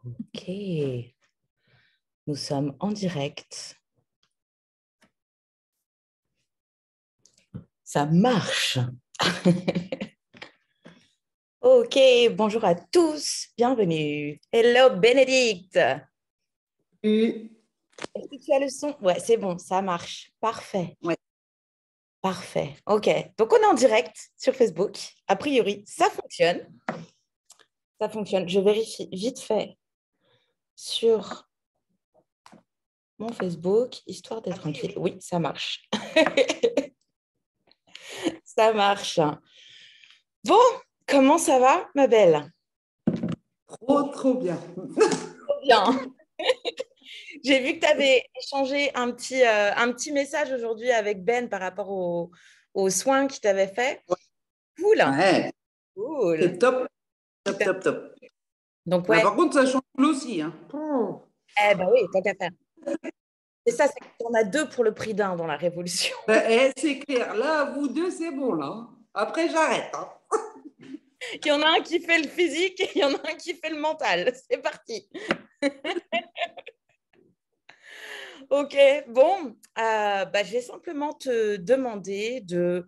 Ok, nous sommes en direct. Ça marche. Ok, bonjour à tous, bienvenue. Hello Bénédicte. Et, Est-ce que tu as le son? Ouais, c'est bon, ça marche. Parfait, ouais. parfait. Ok, donc on est en direct sur Facebook. A priori, ça fonctionne. Ça fonctionne. Je vérifie vite fait sur mon Facebook, histoire d'être tranquille. Oui, ça marche. Ça marche. Bon, comment ça va, ma belle? Trop bien. Trop bien. J'ai vu que tu avais échangé un petit message aujourd'hui avec Ben par rapport aux soins qu'il t'avait fait. Cool, Ouais, cool. c'est top, top, Super. top, top. Donc, Ah, ouais, par contre, ça change aussi. Hein. eh ben oui, tant qu'à faire. C'est ça, c'est qu'on a deux pour le prix d'un dans la Révolution. C'est clair. Là, vous deux, c'est bon, là. Après, j'arrête. Hein. Il y en a un qui fait le physique et il y en a un qui fait le mental. C'est parti. Ok, bon, je vais simplement te demander de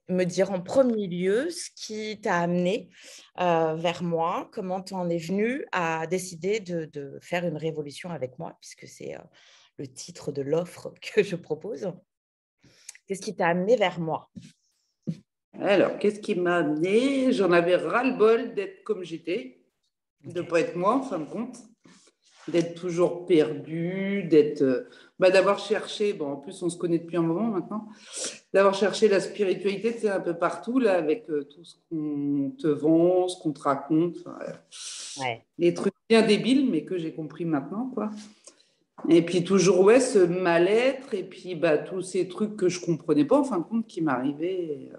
me dire en premier lieu ce qui t'a amené vers moi, comment tu en es venu à décider de faire une révolution avec moi, puisque c'est le titre de l'offre que je propose. Qu'est-ce qui t'a amené vers moi? Alors, qu'est-ce qui m'a amené? J'en avais ras-le-bol d'être comme j'étais, de ne Ok. pas être moi, en fin de compte. D'être toujours perdue, d'avoir cherché, bon, en plus, on se connaît depuis un moment maintenant, d'avoir cherché la spiritualité, c'est un peu partout, là, avec tout ce qu'on te vend, ce qu'on te raconte. Enfin, Ouais. les trucs bien débiles, mais que j'ai compris maintenant, quoi. Et puis toujours, ouais, ce mal-être, et puis tous ces trucs que je comprenais pas, en fin de compte, qui m'arrivaient.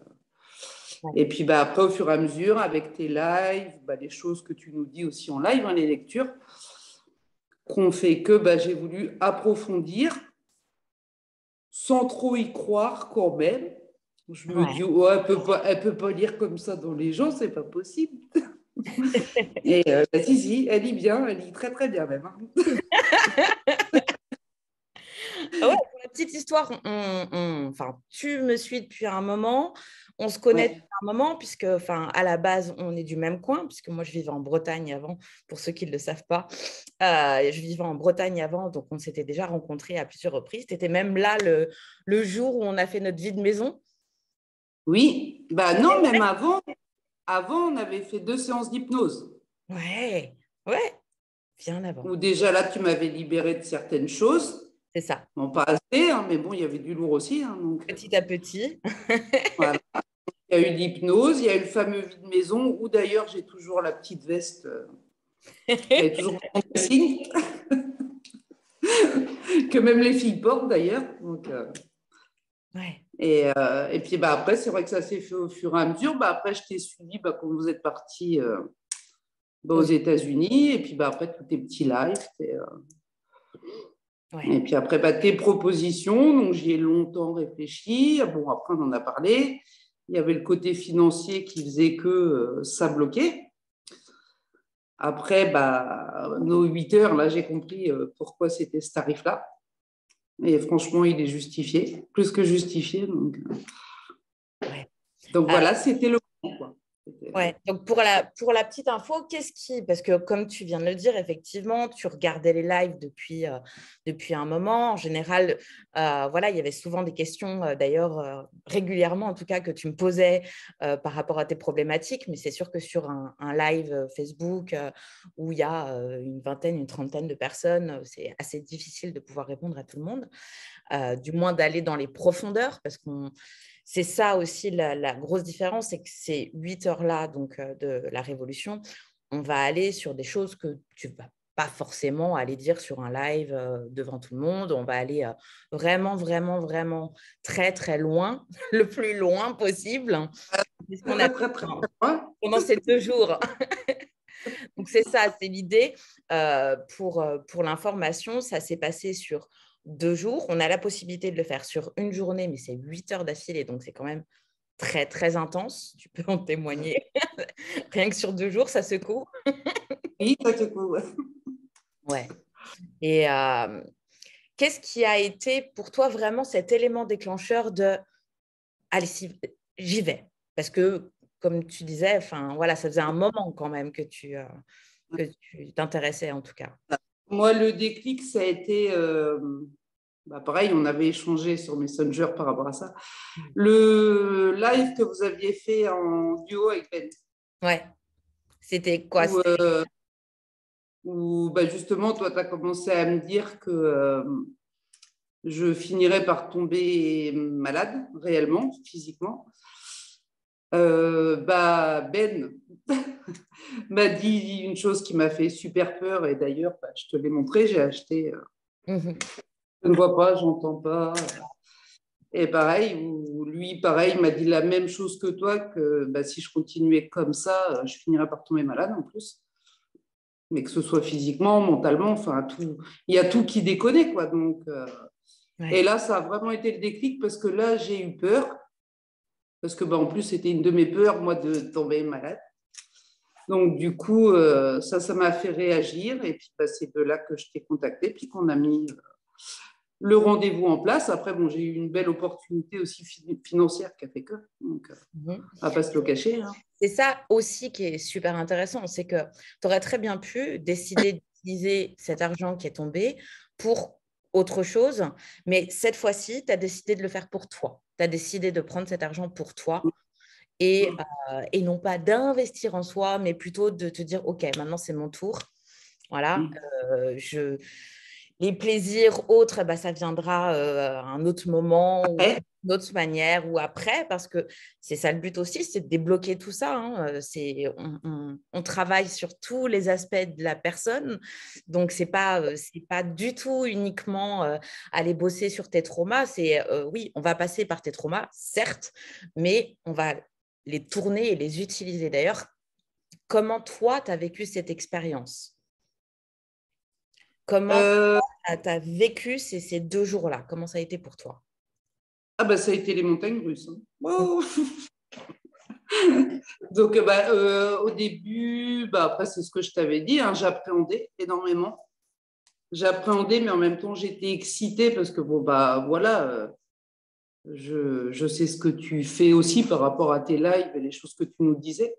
Ouais. Et puis après, au fur et à mesure, avec tes lives, les choses que tu nous dis aussi en live, hein, les lectures, qu'on fait que j'ai voulu approfondir sans trop y croire quand même. Je me dis, Ouais. oh, elle peut pas lire comme ça dans les gens, c'est pas possible. Et si, elle lit bien, elle lit très très bien même. Hein. Ah ouais, pour la petite histoire, enfin, tu me suis depuis un moment, on se connaît depuis Ouais. un moment, puisque enfin, à la base, on est du même coin, puisque moi, je vivais en Bretagne avant, pour ceux qui ne le savent pas. Je vivais en Bretagne avant, donc on s'était déjà rencontrés à plusieurs reprises. Tu étais même là le jour où on a fait notre vie de maison. Oui, non, même avant, on avait fait 2 séances d'hypnose. Ouais, ouais, bien avant. Où déjà là, tu m'avais libéré de certaines choses. C'est ça, Bon, pas assez, hein, mais bon, il y avait du lourd aussi. Hein, donc, petit à petit. voilà. Il y a eu l'hypnose, il y a eu le fameux vide maison, où d'ailleurs j'ai toujours la petite veste, elle est toujours en signe, que même les filles portent d'ailleurs. Donc, Ouais, et puis après, c'est vrai que ça s'est fait au fur et à mesure. Après, je t'ai suivi quand vous êtes partis aux aux- États-Unis, et puis après, tous tes petits lives. ouais. Et puis après, tes propositions, donc j'y ai longtemps réfléchi. Bon, après, on en a parlé. Il y avait le côté financier qui faisait que ça bloquait. Après, nos 8 heures, là, j'ai compris pourquoi c'était ce tarif-là. Et franchement, il est justifié, plus que justifié. Ouais. Donc voilà, c'était le moment, quoi. Ouais, donc pour la petite info, qu'est-ce qui, parce que comme tu viens de le dire, effectivement, tu regardais les lives depuis un moment. En général, voilà, il y avait souvent des questions, d'ailleurs, régulièrement en tout cas, que tu me posais par rapport à tes problématiques. Mais c'est sûr que sur un live Facebook où il y a une vingtaine, une trentaine de personnes, c'est assez difficile de pouvoir répondre à tout le monde, du moins d'aller dans les profondeurs, parce qu'on c'est ça aussi la grosse différence, c'est que ces 8 heures-là donc, de la Révolution, on va aller sur des choses que tu ne vas pas forcément aller dire sur un live devant tout le monde. On va aller vraiment, vraiment, vraiment très, très loin, le plus loin possible. C'est ce qu'on a Très, fait très, très, très loin. pendant ces 2 jours. Donc, c'est ça, c'est l'idée. Pour l'information, ça s'est passé sur 2 jours. On a la possibilité de le faire sur une journée, mais c'est 8 heures d'affilée, donc c'est quand même très, très intense. Tu peux en témoigner. Rien que sur 2 jours, ça secoue. Oui, ça te cool. Ouais. Et qu'est-ce qui a été pour toi vraiment cet élément déclencheur de allez, j'y vais? Parce que, comme tu disais, enfin, voilà, ça faisait un moment quand même que tu t'intéressais en tout cas. Moi, le déclic, ça a été, pareil, on avait échangé sur Messenger par rapport à ça. Le live que vous aviez fait en duo avec Ben, Ouais. C'était quoi? où justement, toi, tu as commencé à me dire que je finirais par tomber malade, réellement, physiquement. Ben m'a dit une chose qui m'a fait super peur, et d'ailleurs, je te l'ai montré, j'ai acheté, je ne vois pas, j'entends pas. Et pareil, lui, pareil, m'a dit la même chose que toi, que si je continuais comme ça, je finirais par tomber malade en plus. Mais que ce soit physiquement, mentalement, enfin, tout, il y a tout qui déconne, quoi. Donc, Ouais. et là, ça a vraiment été le déclic parce que là, j'ai eu peur. Parce que, en plus, c'était une de mes peurs, moi, de tomber malade. Donc, du coup, ça m'a fait réagir. Et puis, c'est de là que je t'ai contacté, puis qu'on a mis le rendez-vous en place. Après, j'ai eu une belle opportunité aussi financière qui a fait que. Donc, on va pas se le cacher. Hein. C'est ça aussi qui est super intéressant, c'est que tu aurais très bien pu décider d'utiliser cet argent qui est tombé pour autre chose, mais cette fois-ci, tu as décidé de le faire pour toi. Tu as décidé de prendre cet argent pour toi et non pas d'investir en soi, mais plutôt de te dire, OK, maintenant c'est mon tour. Voilà, les plaisirs autres, ça viendra à un autre moment ou Après, d'une autre manière ou après, parce que c'est ça le but aussi, c'est de débloquer tout ça. Hein. On travaille sur tous les aspects de la personne, donc c'est pas du tout uniquement aller bosser sur tes traumas. C'est oui, on va passer par tes traumas, certes, mais on va les tourner et les utiliser. D'ailleurs, comment toi, tu as vécu cette expérience? Comment euh, tu as vécu ces 2 jours-là? Comment ça a été pour toi? ça a été les montagnes russes. Hein. Wow. Donc, au début, après, c'est ce que je t'avais dit, hein, j'appréhendais énormément. J'appréhendais, mais en même temps, j'étais excitée parce que, voilà, je sais ce que tu fais aussi par rapport à tes lives et les choses que tu nous disais.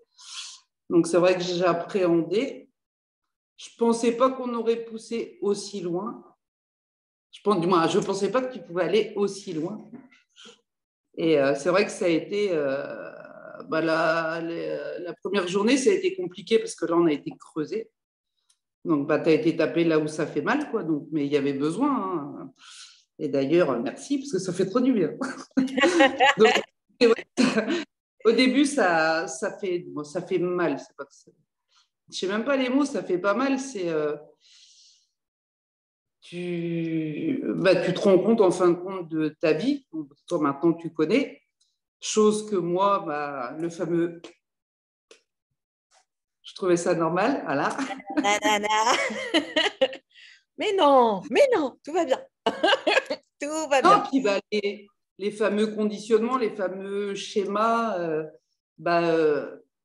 Donc, c'est vrai que j'appréhendais. Je ne pensais pas qu'on aurait poussé aussi loin. Du moins, je ne pensais pas que tu pouvais aller aussi loin. Et c'est vrai que ça a été la première journée, ça a été compliqué parce que là, on a été creusé. Donc, tu as été tapé là où ça fait mal, quoi. Donc, mais il y avait besoin. Hein. Et d'ailleurs, merci parce que ça fait trop du bien. Donc, au début, ça fait mal. C'est pas, je sais même pas les mots, ça fait pas mal. C'est tu te rends compte en fin de compte de ta vie. Donc, toi, maintenant, tu connais. Chose que moi, le fameux, je trouvais ça normal. Voilà. Nanana. Mais non, tout va bien. Tout va Non, bien. puis les fameux conditionnements, les fameux schémas,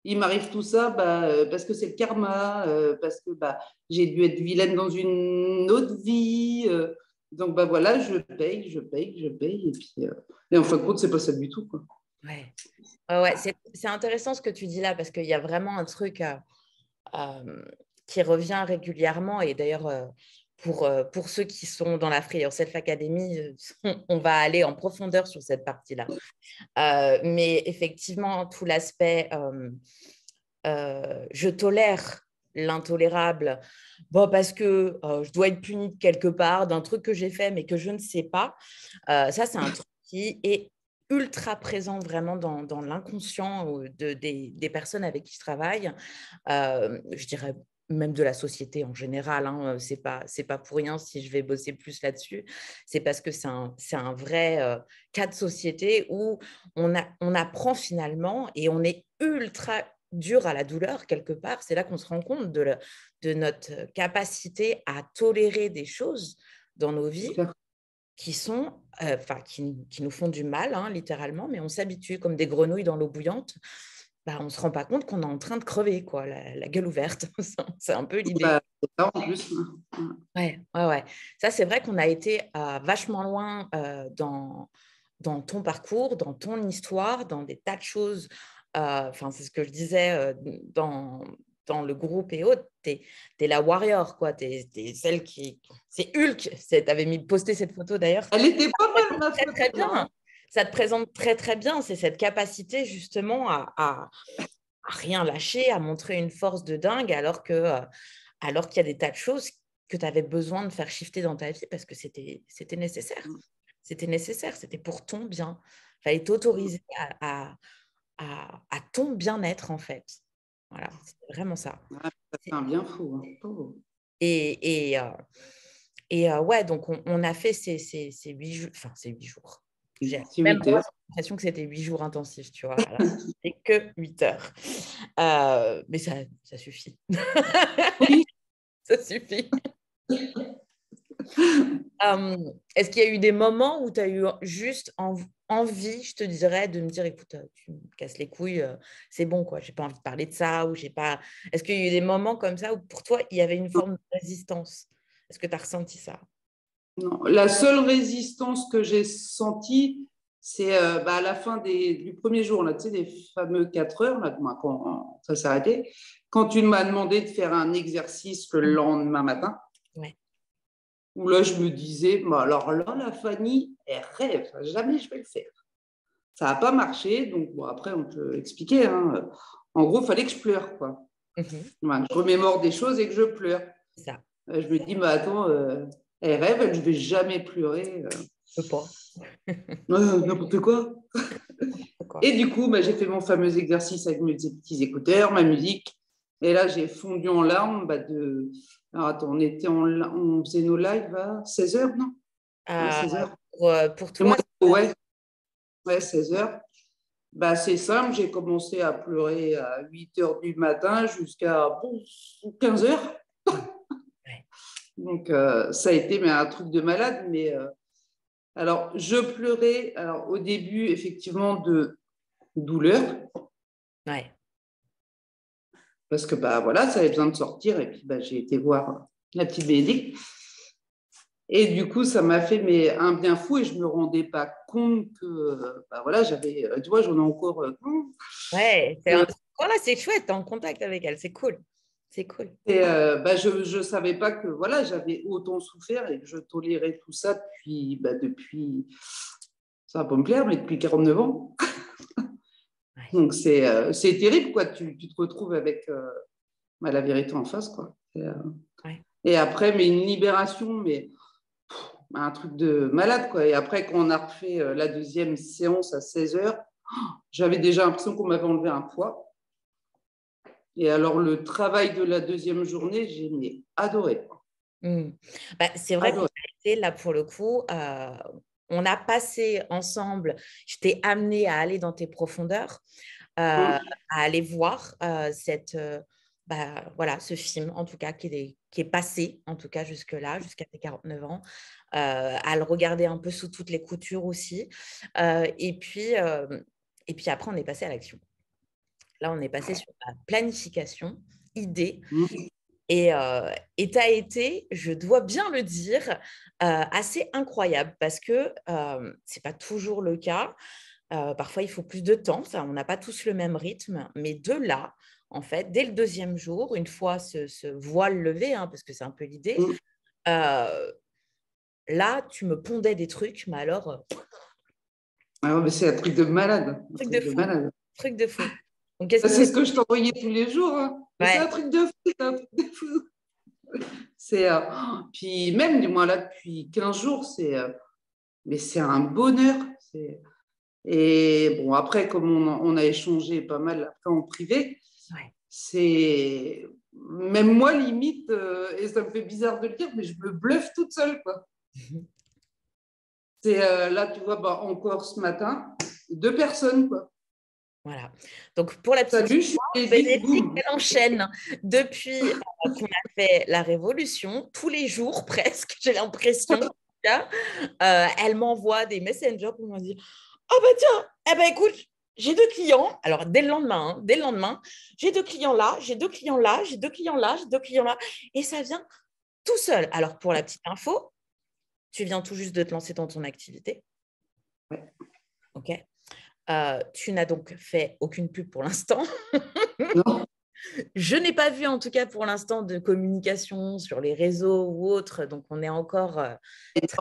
il m'arrive tout ça parce que c'est le karma, parce que j'ai dû être vilaine dans une autre vie. Donc voilà, je paye, et puis et en fin de compte, c'est pas ça du tout, quoi. Ouais. Ouais, c'est intéressant ce que tu dis là parce qu'il y a vraiment un truc qui revient régulièrement. Et d'ailleurs, pour ceux qui sont dans la Free Yourself Academy, on va aller en profondeur sur cette partie-là. Mais effectivement, tout l'aspect je tolère l'intolérable parce que je dois être punie de quelque part d'un truc que j'ai fait mais que je ne sais pas. Ça, c'est un truc qui est ultra présent vraiment dans l'inconscient des personnes avec qui je travaille. Je dirais même de la société en général. Hein, c'est pas pour rien si je vais bosser plus là-dessus. C'est parce que c'est un vrai cas de société où on apprend finalement et on est ultra dur à la douleur quelque part. C'est là qu'on se rend compte de notre capacité à tolérer des choses dans nos vies qui sont, qui nous font du mal, hein, littéralement, mais on s'habitue comme des grenouilles dans l'eau bouillante. on ne se rend pas compte qu'on est en train de crever, quoi, la gueule ouverte. C'est un peu l'idée. Bah, c'est ça en plus. Ouais. Ça, c'est vrai qu'on a été vachement loin dans ton parcours, dans ton histoire, dans des tas de choses. Enfin, c'est ce que je disais dans le groupe et autres. Tu es la warrior, quoi. Tu es celle qui… C'est Hulk. Tu avais posté cette photo, d'ailleurs. Elle était pas mal, ma Très, photo, très là, bien. hein. Ça te présente très, très bien. C'est cette capacité, justement, à rien lâcher, à montrer une force de dingue, alors qu'il y a des tas de choses que tu avais besoin de faire shifter dans ta vie parce que c'était nécessaire. C'était nécessaire, c'était pour ton bien. Il fallait t'autoriser à ton bien-être, en fait. Voilà, c'est vraiment ça. Ah, ça fait un bien fou, hein. Oh. Ouais, donc on a fait ces 8 jours, enfin ces 8 jours. J'ai C'est même 8 moi heures. l'impression que c'était 8 jours intensifs, tu vois. Alors, c'est que 8 heures. Mais ça suffit. Oui. Ça suffit. Est-ce qu'il y a eu des moments où tu as eu juste envie, je te dirais, de me dire, écoute, tu me casses les couilles, c'est bon, quoi, j'ai pas envie de parler de ça, ou j'ai pas… Est-ce qu'il y a eu des moments comme ça où pour toi, il y avait une forme de résistance? Est-ce que tu as ressenti ça? Non. La seule résistance que j'ai sentie, c'est à la fin du premier jour, là, tu sais, des fameux 4 heures, là, quand ça s'est arrêté, quand tu m'as demandé de faire un exercice le lendemain matin, Ouais. où là, je me disais, alors là, la Fanny, elle rêve, jamais je vais le faire. Ça n'a pas marché, donc bon, après, on peut expliquer. Hein. En gros, il fallait que je pleure, quoi. Voilà, je remémore des choses et que je pleure. C'est ça. Je me dis, attends, elle rêve, je ne vais jamais pleurer. Je peux pas. N'importe quoi. Et du coup, j'ai fait mon fameux exercice avec mes petits écouteurs, ma musique. Et là, j'ai fondu en larmes. Alors, attends, on faisait nos lives à 16h, non? Ouais, 16h. Pour Et moi, toi, ouais, 16h. C'est simple, j'ai commencé à pleurer à 8h du matin jusqu'à 15h. ouais. Donc, ça a été un truc de malade. Mais alors, je pleurais au début, effectivement, de douleur. Ouais. Parce que voilà, ça avait besoin de sortir. Et puis, j'ai été voir la petite Bénédicte. Et du coup, ça m'a fait un bien fou et je ne me rendais pas compte que, voilà, j'avais, tu vois, j'en ai encore. Ouais, voilà, c'est chouette, t'es en contact avec elle, c'est cool. C'est cool. Et je ne savais pas que voilà, j'avais autant souffert et que je tolérais tout ça depuis, ça va pas me plaire, mais depuis 49 ans. Ouais. Donc, c'est terrible, quoi. Tu te retrouves avec la vérité en face, quoi. Ouais. Et après, mais une libération, mais un truc de malade, quoi. Et après, quand on a refait la deuxième séance à 16h, j'avais déjà l'impression qu'on m'avait enlevé un poids. Et alors, le travail de la deuxième journée, j'ai adoré. C'est vrai qu'on a été là pour le coup, on a passé ensemble, je t'ai amené à aller dans tes profondeurs, à aller voir voilà, ce film, en tout cas, qui est passé, en tout cas jusque-là, jusqu'à tes 49 ans, à le regarder un peu sous toutes les coutures aussi. Et puis après, on est passé à l'action. Là, on est passé sur la planification, idée. Et tu as été, je dois bien le dire, assez incroyable parce que ce n'est pas toujours le cas. Parfois, il faut plus de temps. Ça, on n'a pas tous le même rythme. Mais de là, en fait, dès le deuxième jour, une fois ce voile levé, hein, parce que c'est un peu l'idée, là, tu me pondais des trucs, mais alors… Mais c'est un truc de malade. truc de fou. Truc de fou. Donc, C'est ce que je t'envoyais tous les jours. Hein. Mais ouais. c'est un truc de fou. C'est un truc de fou. Puis même, du moins là, depuis 15 jours, mais c'est un bonheur. Et bon, après, comme on a échangé pas mal après en privé, c'est même moi limite, et ça me fait bizarre de le dire, mais je me bluffe toute seule, quoi. C'est là, tu vois, encore ce matin, 2 personnes, quoi. Voilà. Donc, pour la petite Salut, histoire, Bénédicte, elle enchaîne depuis qu'on a fait la Révolution, tous les jours presque, j'ai l'impression. Elle m'envoie des messengers pour me dire « Oh bah tiens, eh ben écoute, j'ai 2 clients. Alors, dès le lendemain, dès le lendemain, j'ai 2 clients là, j'ai 2 clients là, j'ai 2 clients là, j'ai 2 clients là. Et ça vient tout seul. Alors, pour la petite info, tu viens tout juste de te lancer dans ton activité. Ouais. OK. Tu n'as donc fait aucune pub pour l'instant. Non. Je n'ai pas vu, en tout cas, pour l'instant, de communication sur les réseaux ou autres. Donc, on est encore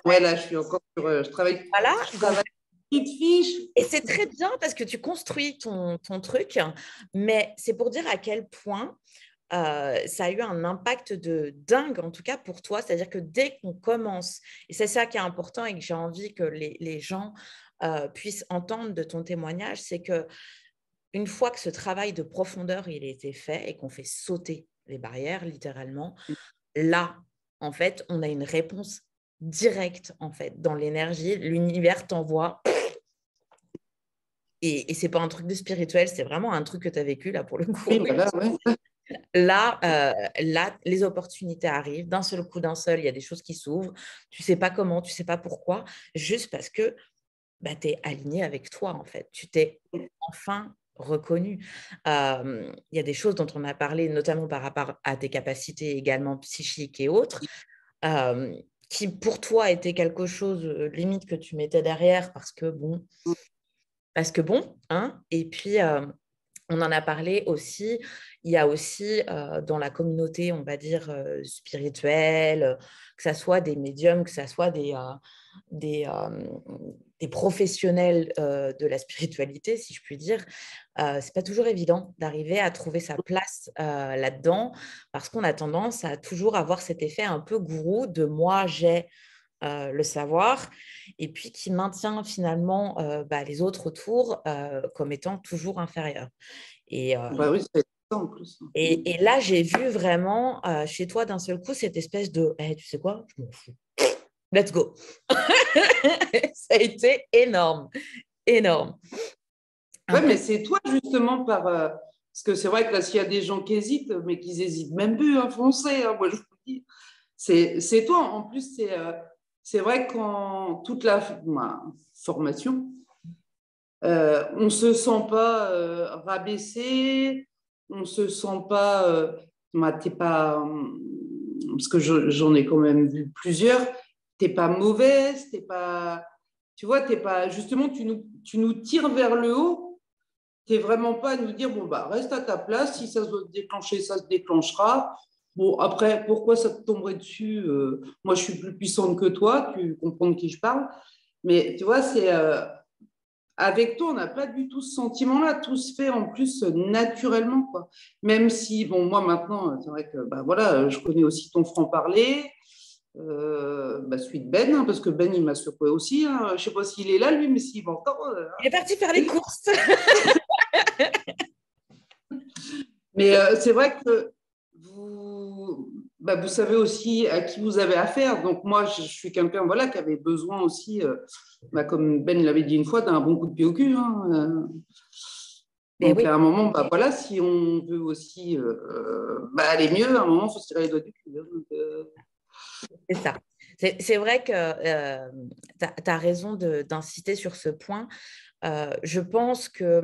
Ouais, là, je suis encore sur. voilà. Je travaille petite fiche. Et c'est très bien parce que tu construis ton truc, mais c'est pour dire à quel point ça a eu un impact de dingue, en tout cas pour toi. C'est-à-dire que dès qu'on commence, et c'est ça qui est important et que j'ai envie que les gens puissent entendre de ton témoignage, c'est que une fois que ce travail de profondeur il a été fait et qu'on fait sauter les barrières, littéralement, là, en fait, on a une réponse directe, en fait, dans l'énergie. L'univers t'envoie. Et ce n'est pas un truc de spirituel, c'est vraiment un truc que tu as vécu, là, pour le coup. Oui, voilà, ouais. Là, les opportunités arrivent. D'un seul coup, d'un seul, il y a des choses qui s'ouvrent. Tu ne sais pas comment, tu ne sais pas pourquoi, juste parce que tu es aligné avec toi, en fait. Tu t'es enfin reconnu. Il y a des choses dont on a parlé, notamment par rapport à tes capacités également psychiques et autres, qui pour toi étaient quelque chose, limite, que tu mettais derrière parce que bon, hein. Et puis, on en a parlé aussi. Il y a aussi dans la communauté, on va dire, spirituelle, que ce soit des médiums, que ce soit des, euh, des professionnels de la spiritualité, si je puis dire, c'est pas toujours évident d'arriver à trouver sa place là-dedans, parce qu'on a tendance à toujours avoir cet effet un peu gourou de moi, j'ai le savoir, et puis qui maintient finalement les autres autour comme étant toujours inférieurs. Et, Bah oui, c'est ça en plus. et là, j'ai vu vraiment chez toi d'un seul coup cette espèce de tu sais quoi, je m'en fous. Let's go. Ça a été énorme, énorme. Ouais, Après, mais c'est toi justement parce que c'est vrai que là, s'il y a des gens qui hésitent, mais qu'ils hésitent même plus, hein, foncez, hein, moi je vous le dis. C'est toi. En plus, c'est vrai qu'en toute ma formation, on ne se sent pas rabaissé, on ne se sent pas. T'es pas. Parce que j'en ai quand même vu plusieurs, t'es pas mauvaise, t'es pas. Tu vois, t'es pas. Justement, tu nous tires vers le haut. T'es vraiment pas à nous dire, bon, bah, reste à ta place, si ça se doit se déclencher, ça se déclenchera. Bon, après, pourquoi ça te tomberait dessus moi, je suis plus puissante que toi, tu comprends de qui je parle. Mais tu vois, avec toi, on n'a pas du tout ce sentiment-là. Tout se fait en plus naturellement, quoi. Même si, bon, moi maintenant, c'est vrai que, bah voilà, je connais aussi ton franc-parler, celui de Ben, hein, parce que Ben, il m'a secoué aussi. Hein. Je ne sais pas s'il est là, lui, mais s'il va encore. il est parti faire les courses. Mais c'est vrai que vous savez aussi à qui vous avez affaire. Donc moi, je suis quelqu'un voilà, qui avait besoin aussi, comme Ben l'avait dit une fois, d'un bon coup de pied au cul. Hein. Mais Donc oui, à un moment, voilà, si on veut aussi aller mieux, à un moment, il faut se tirer les doigts du cul. Hein. Donc, c'est ça. C'est vrai que tu as raison d'insister sur ce point. Je pense que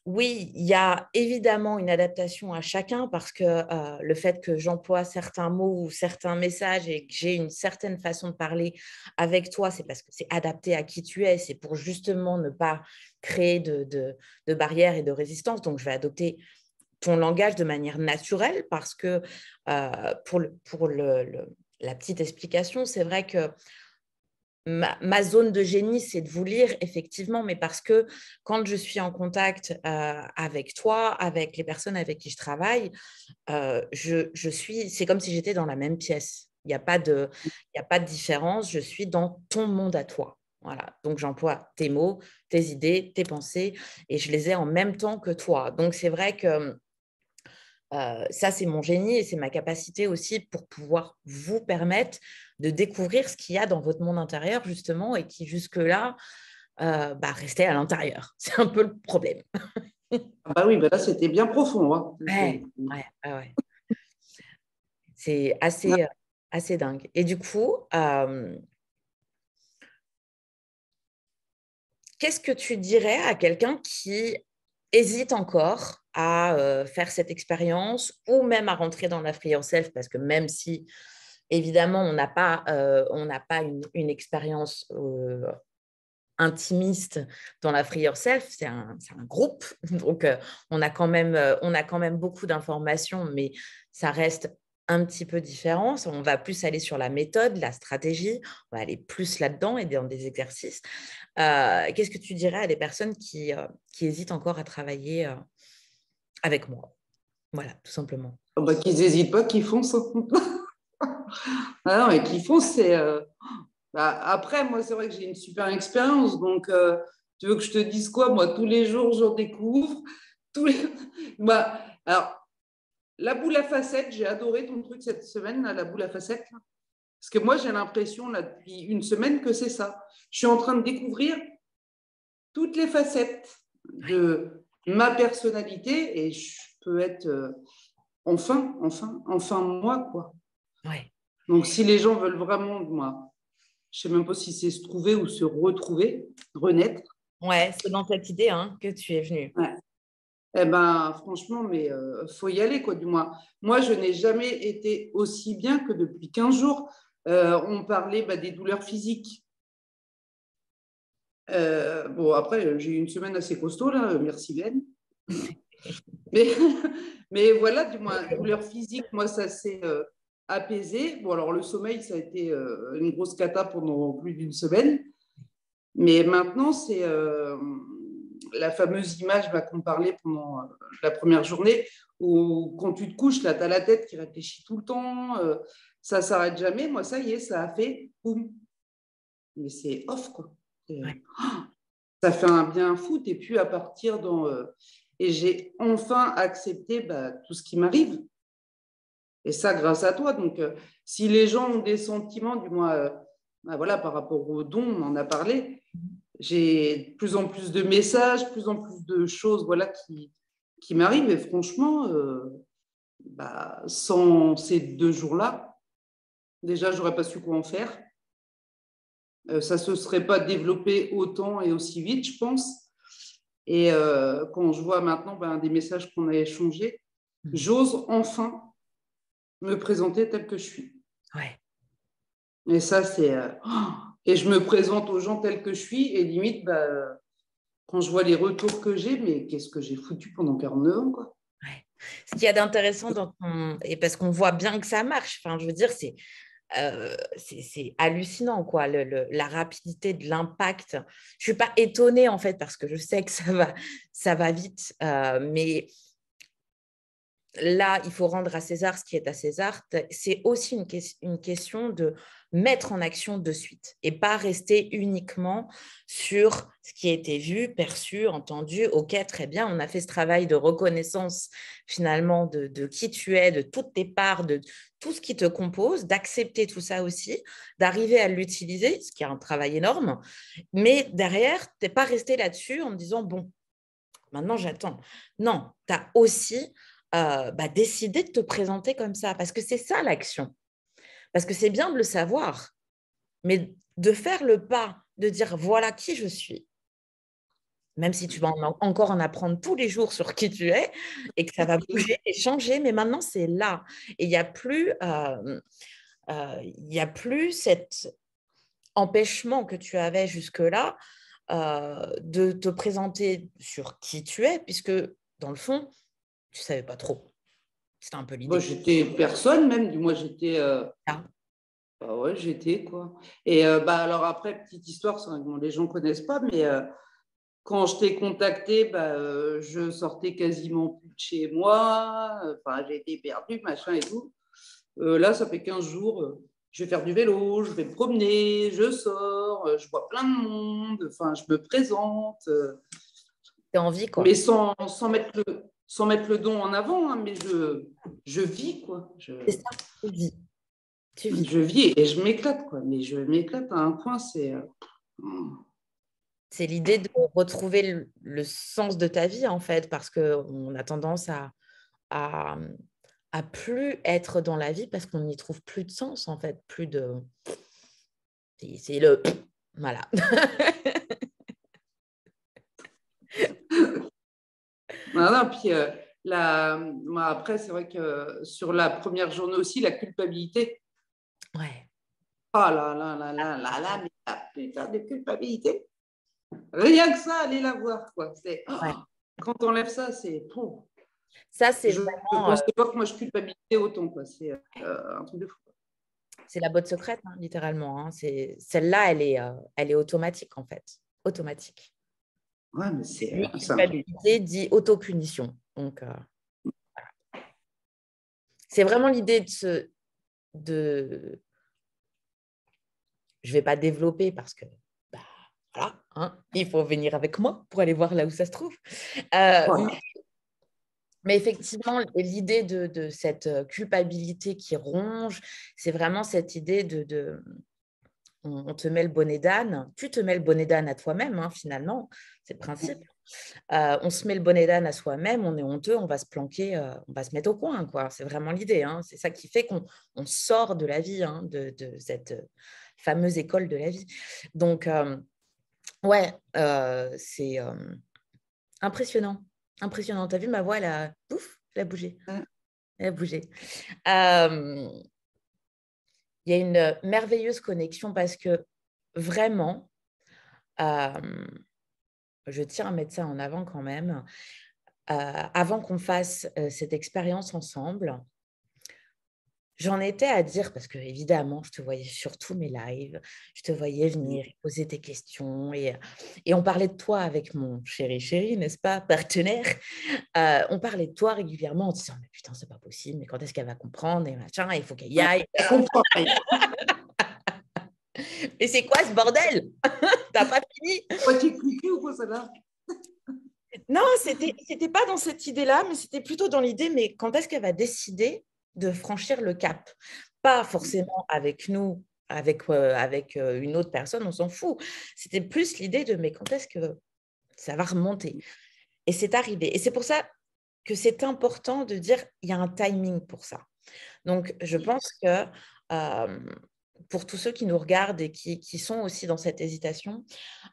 oui, il y a évidemment une adaptation à chacun parce que le fait que j'emploie certains mots ou certains messages et que j'ai une certaine façon de parler avec toi, c'est parce que c'est adapté à qui tu es. C'est pour justement ne pas créer de barrières et de résistance. Donc, je vais adopter ton langage de manière naturelle parce que pour la petite explication, c'est vrai que ma zone de génie, c'est de vous lire, effectivement, mais parce que quand je suis en contact avec toi, avec les personnes avec qui je travaille, c'est comme si j'étais dans la même pièce. Il y a pas de différence. Je suis dans ton monde à toi. Voilà. Donc, j'emploie tes mots, tes idées, tes pensées, et je les ai en même temps que toi. Donc, c'est vrai que ça, c'est mon génie et c'est ma capacité aussi pour pouvoir vous permettre de découvrir ce qu'il y a dans votre monde intérieur, justement, et qui, jusque-là, restait à l'intérieur. C'est un peu le problème. bah oui, bah là, c'était bien profond. Hein. Ouais, ouais, ouais, ouais. C'est assez dingue. Et du coup, qu'est-ce que tu dirais à quelqu'un qui hésite encore à faire cette expérience ou même à rentrer dans la free yourself, parce que même si, évidemment, on n'a pas une expérience intimiste dans la free yourself, c'est un groupe, donc on a quand même beaucoup d'informations, mais ça reste un petit peu différent. On va plus aller sur la méthode, la stratégie, on va aller plus là-dedans et dans des exercices. Qu'est-ce que tu dirais à des personnes qui hésitent encore à travailler avec moi? Voilà, tout simplement. Bah, qu'ils n'hésitent pas, qu'ils foncent. Ah non, et qu'ils foncent, c'est. Bah, après, moi, c'est vrai que j'ai une super expérience. Donc, tu veux que je te dise quoi? Moi, tous les jours, j'en découvre. Tous les... bah, alors, la boule à facettes, j'ai adoré ton truc cette semaine, là, la boule à facettes. Là. Parce que moi, j'ai l'impression, là, depuis une semaine, que c'est ça. Je suis en train de découvrir toutes les facettes de ma personnalité et je peux être enfin moi, quoi. Ouais. Donc, si les gens veulent vraiment, moi, je ne sais même pas si c'est se trouver ou se retrouver, renaître. Ouais, c'est dans cette idée que tu es venue. Ouais. Eh ben, franchement, mais faut y aller, quoi, du moins. Moi, je n'ai jamais été aussi bien que depuis 15 jours. On parlait des douleurs physiques. Bon, après, j'ai eu une semaine assez costaud, là, merci Ben. Mais, mais voilà, du moins, douleur physique, moi, ça s'est apaisé. Bon, alors, le sommeil, ça a été une grosse cata pendant plus d'une semaine. Mais maintenant, c'est la fameuse image qu'on parlait pendant la première journée, où quand tu te couches, là, tu as la tête qui réfléchit tout le temps, ça ne s'arrête jamais. Moi, ça y est, ça a fait boum. Mais c'est off, quoi. Ouais. Ça fait un bien fou, et puis à partir dans. Et j'ai enfin accepté tout ce qui m'arrive. Et ça, grâce à toi. Donc, si les gens ont des sentiments, du moins, voilà, par rapport aux dons, on en a parlé, j'ai de plus en plus de messages, de plus en plus de choses voilà, qui m'arrivent. Et franchement, sans ces 2 jours-là, déjà, je n'aurais pas su quoi en faire. Ça ne se serait pas développé autant et aussi vite, je pense. Et quand je vois maintenant des messages qu'on a échangés, j'ose enfin me présenter tel que je suis. Ouais. Et ça, c'est... et je me présente aux gens tel que je suis et limite, quand je vois les retours que j'ai, mais qu'est-ce que j'ai foutu pendant 49 ans, quoi. Ouais. Ce qu'il y a d'intéressant et parce qu'on voit bien que ça marche, enfin, je veux dire, c'est hallucinant, quoi, la rapidité de l'impact. Je ne suis pas étonnée, en fait, parce que je sais que ça va vite, mais là, il faut rendre à César ce qui est à César. C'est aussi une question de mettre en action de suite et pas rester uniquement sur ce qui a été vu, perçu, entendu. Ok, très bien, on a fait ce travail de reconnaissance finalement de qui tu es, de toutes tes parts, de tout ce qui te compose, d'accepter tout ça aussi, d'arriver à l'utiliser, ce qui est un travail énorme. Mais derrière, tu n'es pas resté là-dessus en me disant, bon, maintenant j'attends. Non, tu as aussi décider de te présenter comme ça, parce que c'est ça l'action. Parce que c'est bien de le savoir, mais de faire le pas, de dire voilà qui je suis, même si tu vas encore en apprendre tous les jours sur qui tu es et que ça va bouger et changer, mais maintenant c'est là. Et il n'y a plus cet empêchement que tu avais jusque-là de te présenter sur qui tu es, puisque dans le fond, tu ne savais pas trop. C'était un peu Moi, l'idée. j'étais personne même, du moins, j'étais... Ah. ouais, j'étais, quoi. Et alors après, petite histoire, les gens ne connaissent pas, mais quand je t'ai contacté, je sortais quasiment plus de chez moi. Enfin, j'ai été perdue, machin et tout. Là, ça fait 15 jours. Je vais faire du vélo, je vais me promener, je sors, je vois plein de monde. Enfin, je me présente. T'as envie, quoi. Mais sans mettre le don en avant, hein, mais je vis, quoi. C'est ça, tu vis. Tu vis. Je vis et je m'éclate, quoi. Mais je m'éclate à un point, c'est... C'est l'idée de retrouver le sens de ta vie, en fait, parce qu'on a tendance à, à plus être dans la vie parce qu'on n'y trouve plus de sens, en fait. Plus de... C'est le... Voilà. Non, non, puis moi, après, c'est vrai que sur la première journée aussi, la culpabilité. Ouais. Oh là là là là là là, mais la putain de culpabilité. Rien que ça, allez la voir, quoi. Ouais. Quand on enlève ça, c'est... Ça, c'est Je ne vraiment pensais pas que moi, je culpabilisais autant, quoi. C'est un truc de fou. c'est la botte secrète, hein, littéralement. Hein. Celle-là, elle est automatique, en fait. Automatique. Ouais, mais Dit c'est un truc. culpabilité dit autopunition. Donc, c'est vraiment l'idée de... Je ne vais pas développer parce que, bah, voilà, hein, il faut venir avec moi pour aller voir là où ça se trouve. Voilà. Mais effectivement, l'idée de cette culpabilité qui ronge, c'est vraiment cette idée on te met le bonnet d'âne, tu te mets le bonnet d'âne à toi-même, hein, finalement, c'est le principe. On se met le bonnet d'âne à soi-même, on est honteux, on va se planquer, on va se mettre au coin, quoi. C'est vraiment l'idée. Hein. C'est ça qui fait qu'on sort de la vie, hein, de cette fameuse école de la vie. Donc, ouais, c'est impressionnant. Impressionnant. Tu as vu ma voix, pouf, elle a bougé. Elle a bougé. Il y a une merveilleuse connexion parce que vraiment, je tiens à mettre ça en avant quand même, avant qu'on fasse cette expérience ensemble, j'en étais à dire, parce que évidemment, je te voyais sur tous mes lives, je te voyais venir poser tes questions et on parlait de toi avec mon chéri, n'est-ce pas, partenaire. On parlait de toi régulièrement en disant, mais putain, c'est pas possible, mais quand est-ce qu'elle va comprendre et machin, il faut qu'elle y aille. Elle comprend rien. Mais c'est quoi ce bordel? T'as pas fini? Moitié cucu ou quoi, ça va? Non, c'était pas dans cette idée-là, mais c'était plutôt dans l'idée, mais quand est-ce qu'elle va décider de franchir le cap? Pas forcément avec nous, avec une autre personne, on s'en fout. C'était plus l'idée de, mais quand est-ce que ça va remonter? Et c'est arrivé. Et c'est pour ça que c'est important de dire, il y a un timing pour ça. Donc, je pense que pour tous ceux qui nous regardent et qui sont aussi dans cette hésitation,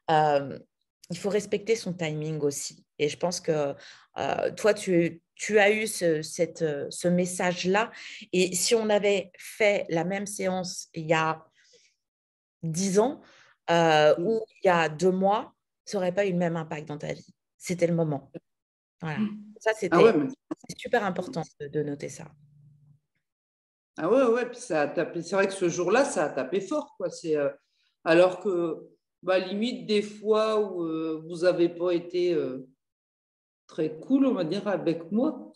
il faut respecter son timing aussi. Et je pense que toi, tu as eu ce message-là. Et si on avait fait la même séance il y a 10 ans ou il y a 2 mois, ça n'aurait pas eu le même impact dans ta vie. C'était le moment. Voilà. Ça, Ah ouais, c'est super important de noter ça. ah ouais, ouais, puis ça a tapé. C'est vrai que ce jour-là, ça a tapé fort, quoi. Alors que, bah, limite, des fois où vous n'avez pas été très cool, on va dire, avec moi.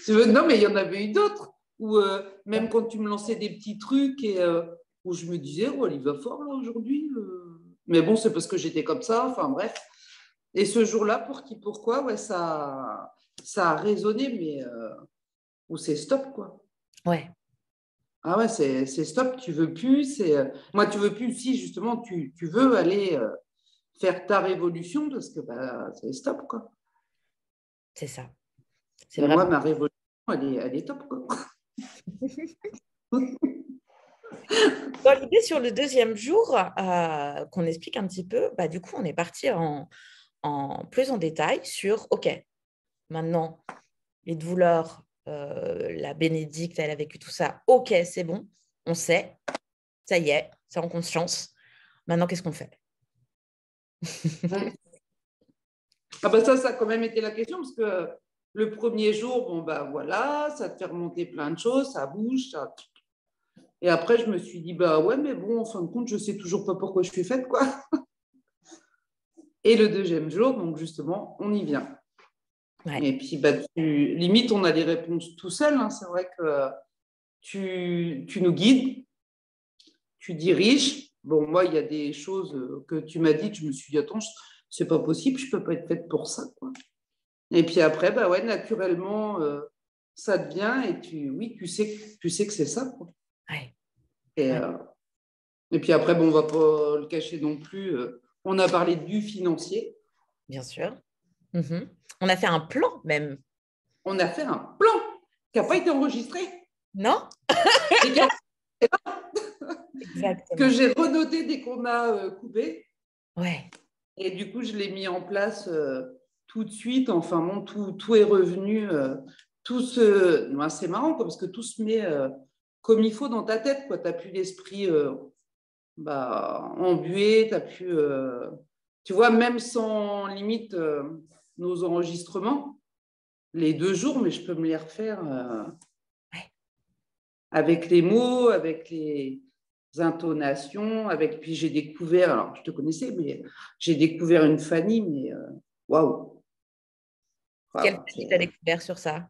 Non, mais il y en avait eu d'autres. Où, même quand tu me lançais des petits trucs et où je me disais, oh, il va fort là aujourd'hui. Mais bon, c'est parce que j'étais comme ça. Enfin, bref. Et ce jour-là, pour qui, pourquoi, ouais, ça a résonné, mais où c'est stop, quoi. Ouais. Ah ouais, c'est stop, tu veux plus. Moi, tu veux plus si justement tu veux aller faire ta révolution parce que bah, c'est stop, quoi. C'est ça. C'est Et moi, vraiment. ma révolution, elle est top, quoi. Dans l'idée, sur le deuxième jour, qu'on explique un petit peu, bah, du coup, on est parti plus en détail sur, OK, maintenant, les douleurs, la bénédicte, elle a vécu tout ça. OK, c'est bon, on sait, ça y est, c'est en conscience. Maintenant, qu'est-ce qu'on fait? Ah bah ça a quand même été la question parce que le premier jour, bon bah voilà, ça te fait remonter plein de choses, ça bouge, ça... Et après, je me suis dit, bah ouais, mais bon, en fin de compte, je sais toujours pas pourquoi je suis faite, quoi. Et le deuxième jour, donc justement, on y vient. Ouais. Et puis, bah, limite, on a les réponses tout seul. Hein. C'est vrai que tu nous guides, tu diriges. Bon, moi, il y a des choses que tu m'as dites, je me suis dit, attends, c'est pas possible, je peux pas être faite pour ça, quoi. Et puis après, bah ouais, naturellement, ça te vient et oui, tu sais que c'est ça, quoi. Ouais. Et, Ouais. et puis après, bon, on va pas le cacher non plus. On a parlé du financier. Bien sûr. Mhm. On a fait un plan même. On a fait un plan qui n'a pas été enregistré. Non? Et que Exactement. j'ai renoté dès qu'on a coupé. Ouais. Et du coup, je l'ai mis en place tout de suite. Enfin, bon, tout est revenu. Ben, c'est marrant, quoi, parce que tout se met comme il faut dans ta tête. Tu n'as plus l'esprit embué. T'as plus, tu vois, même sans limite nos enregistrements, les 2 jours, mais je peux me les refaire avec les mots, avec les intonations, puis j'ai découvert, alors je te connaissais, mais j'ai découvert une Fanny, mais waouh! Quelle Voilà, famille tu as découvert sur ça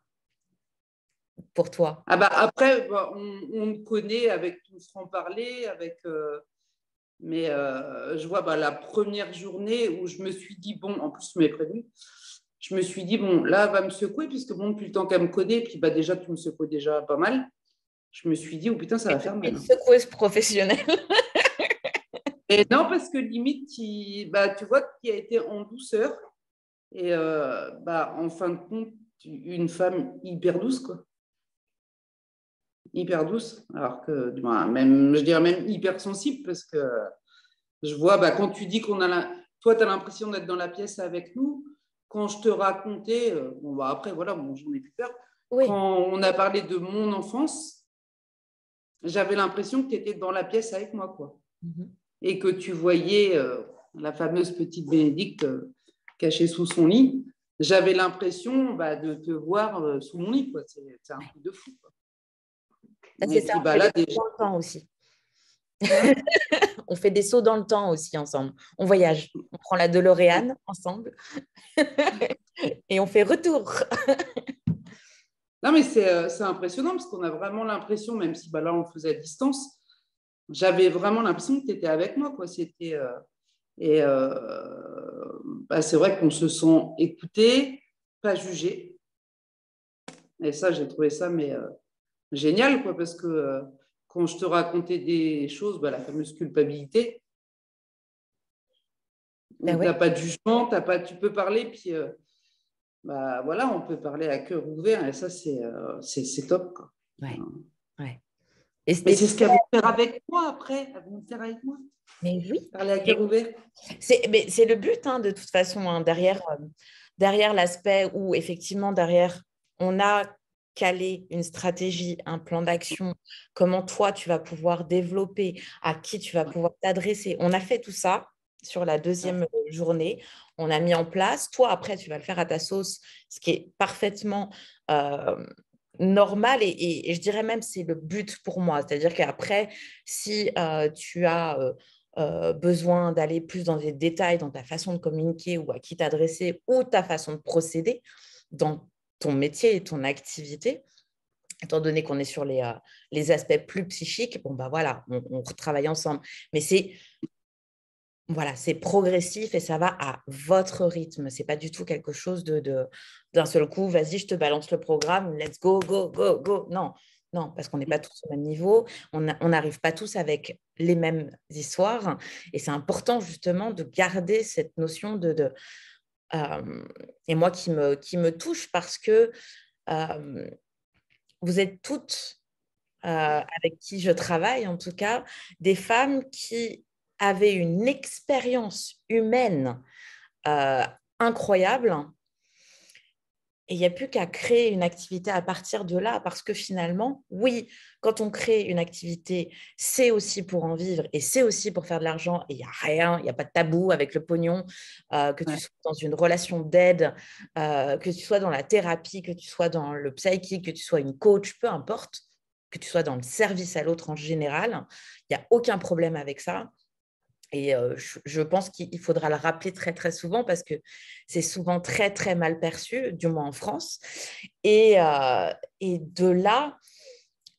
pour toi? ah bah, après, on me connaît avec tout franc-parler, mais je vois la première journée où je me suis dit, bon, en plus, tu m'avais prévenu, je me suis dit, bon, là, elle va me secouer, puisque bon, depuis le temps qu'elle me connaît, puis déjà, tu me secoues déjà pas mal. Je me suis dit, oh putain, ça va faire mal. Une secoueuse professionnelle. Et non, parce que limite, tu vois qu'il a été en douceur. Et en fin de compte, une femme hyper douce, quoi. Hyper douce. Alors que, même, je dirais même hyper sensible, parce que je vois, quand tu dis toi, tu as l'impression d'être dans la pièce avec nous. Quand je te racontais, après, voilà, bon, j'en ai plus peur. Oui. Quand on a parlé de mon enfance, j'avais l'impression que tu étais dans la pièce avec moi, quoi. Et que tu voyais la fameuse petite Bénédicte cachée sous son lit. J'avais l'impression de te voir sous mon lit, quoi. C'est un truc de fou, quoi. C'est ça, Puis, on fait là, des sauts déjà... dans le temps aussi. On fait des sauts dans le temps aussi ensemble. On voyage. On prend la DeLorean ensemble et on fait retour. Non, mais c'est impressionnant parce qu'on a vraiment l'impression, même si là, on le faisait à distance, j'avais vraiment l'impression que tu étais avec moi, quoi. C'était... et c'est vrai qu'on se sent écouté, pas jugé. Et ça, j'ai trouvé ça génial, quoi, parce que quand je te racontais des choses, la fameuse culpabilité, où tu n'as pas de jugement, tu peux parler, puis voilà, on peut parler à cœur ouvert, et ça, c'est top, quoi. Ouais, ouais. Mais c'est ce qu'elles vont faire avec moi après. Elles vont faire avec moi. Mais oui. Parler à cœur ouvert. C'est le but, de toute façon, derrière l'aspect où, effectivement, derrière, on a calé une stratégie, un plan d'action, comment toi, tu vas pouvoir développer, à qui tu vas pouvoir t'adresser. On a fait tout ça sur la deuxième journée. On a mis en place. Toi, après, tu vas le faire à ta sauce, ce qui est parfaitement normal et je dirais même c'est le but pour moi. C'est-à-dire qu'après, si tu as besoin d'aller plus dans des détails dans ta façon de communiquer ou à qui t'adresser ou ta façon de procéder dans ton métier et ton activité, étant donné qu'on est sur les aspects plus psychiques, voilà, on retravaille ensemble. Mais c'est progressif et ça va à votre rythme. Ce n'est pas du tout quelque chose d'un seul coup, vas-y, je te balance le programme, let's go, go, go, go. Non, non, parce qu'on n'est pas tous au même niveau. On n'arrive pas tous avec les mêmes histoires. Et c'est important justement de garder cette notion et moi qui me touche parce que vous êtes toutes, avec qui je travaille en tout cas, des femmes qui avaient une expérience humaine incroyable. Et il n'y a plus qu'à créer une activité à partir de là, parce que finalement, oui, quand on crée une activité, c'est aussi pour en vivre et c'est aussi pour faire de l'argent. Et il n'y a rien, il n'y a pas de tabou avec le pognon, que tu sois dans une relation d'aide, que tu sois dans la thérapie, que tu sois dans le psychique, que tu sois une coach, peu importe, que tu sois dans le service à l'autre en général, il n'y a aucun problème avec ça. Et je pense qu'il faudra le rappeler très, très souvent parce que c'est souvent très, très mal perçu, du moins en France. Et de là,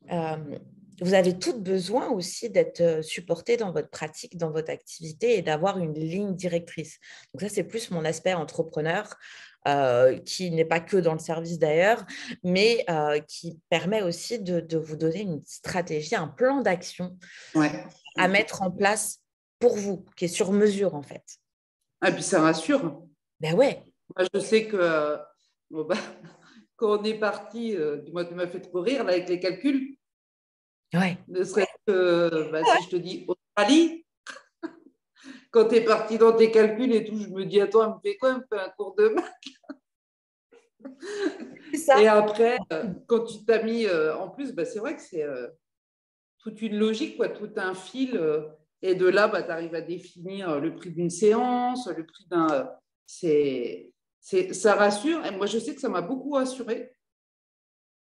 vous avez toutes besoin aussi d'être supportées dans votre pratique, dans votre activité et d'avoir une ligne directrice. Donc ça, c'est plus mon aspect entrepreneur qui n'est pas que dans le service d'ailleurs, mais qui permet aussi de vous donner une stratégie, un plan d'action à mettre en place pour vous, qui est sur mesure en fait. Et puis ça rassure. Ben ouais. Moi, je sais que quand on est parti, tu m'as fait trop rire là, avec les calculs. Ouais. Ne serait-ce que si je te dis Australie, quand tu es parti dans tes calculs et tout, je me dis, attends, elle me fait quoi? Elle me fait un cours de maths. C'est Et ça. après, quand tu t'as mis, en plus, bah, c'est vrai que c'est toute une logique, quoi, tout un fil. Et de là, bah, tu arrives à définir le prix d'une séance, le prix d'un. Ça rassure. Et moi, je sais que ça m'a beaucoup rassuré.